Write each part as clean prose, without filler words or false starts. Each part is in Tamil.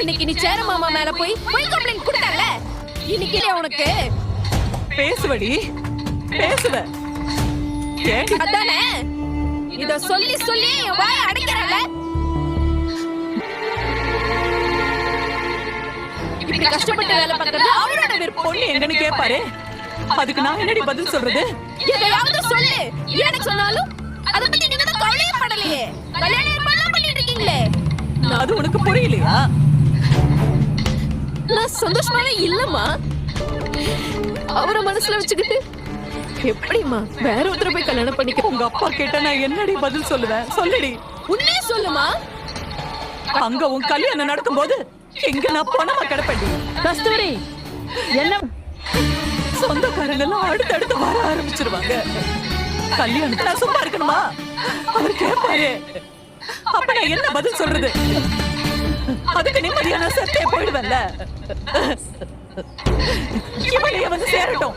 இன்னைக்கு நீ சேர மாமா மேல போய் கம்ப்ளைண்ட் கொடுத்தல, இன்னைக்கு உனக்கு பேசுவடி, பேசுவ. அதானே இத சொல்லி சொல்லி வாய் அடைக்கிறல. இப்படி கஷ்டப்பட்டு வேலை பார்க்கறது அவரோட விருப்பம். என்னன்னு கேட்பாரு, அதுக்கு நான் என்னடி பதில் சொல்றது? எதையாவது சொல்லு. எனக்கு சொன்னாலும் அத பத்தி நீங்க தான் கவலையே படலையே. கல்யாணம் ஏற்பாடு பண்ணிட்டு இருக்கீங்களே, அது உனக்கு புரியலையா? நான் சந்தோஷமாவே இல்லம்மா. அவரை மனசுல வச்சுக்கிட்டு எப்படிமா வேற ஒருத்தர போய் கல்யாணம் பண்ணிக்க? உங்க அப்பா கேட்டா நான் என்னடி பதில் சொல்லுவேன்? சொல்லுடி, உண்மையே சொல்லுமா. அங்க உன் கல்யாணம் நடக்கும் போது எங்க நான் பணமா கிடப்பேன். கஸ்தூரி, என்ன சொந்தக்காரங்க எல்லாம் அடுத்தடுத்து வர ஆரம்பிச்சிருவாங்க. கல்யாணத்துல சும்மா இருக்கணுமா? அவர் கேட்பாரு, அப்ப நான் என்ன பதில் சொல்றது? அதுக்கு நிம்மதியான சத்தே போயிடுவல்ல. இவளைய வந்து சேரட்டும்.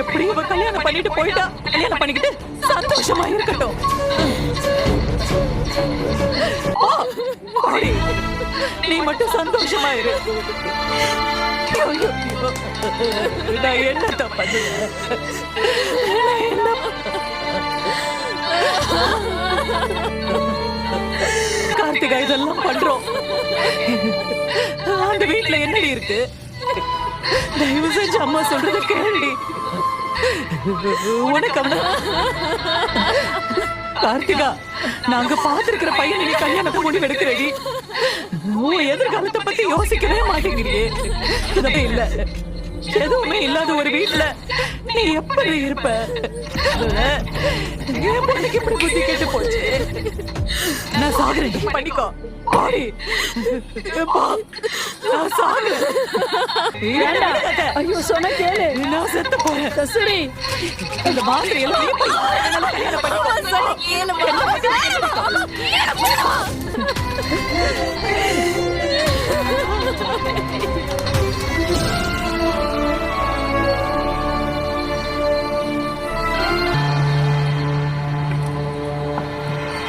எப்படி இவ கல்யாணம் பண்ணிட்டு போயிட்டா, கல்யாணம் பண்ணிக்கிட்டு சந்தோஷமா இருக்கட்டும். நீ மட்டும் சந்தோஷமா இரு. நான் என்ன தப்பு? கார்த்திகா இதெல்லாம் பண்றோம். அந்த வீட்டுல என்னடி இருக்கு? தயவு செஞ்சு அம்மா சொல்றது கேள்வி. உனக்கு கார்த்திகா, நாங்க பாத்துருக்கிற பையன் நீ கல்யாணத்தை முடிவு எடுக்கிறடி. உன் எதிர்காலத்தை பத்தி யோசிக்கவே மாட்டேங்கிறியே. இல்ல, எதுவுமே இல்லாத ஒரு வீட்டுல நீ எப்படி இருப்ப? என் பொண்ணுக்கு இப்படி புத்தி கேட்டு போச்சு. நான் சாகுறேன், பண்ணிக்கோ. நான் சாகுறேன். ஐயோ சொன்ன கேளு, நான் செத்து போறேன். கஸ்தூரி, இந்த மாதிரி எல்லாம் கேளு.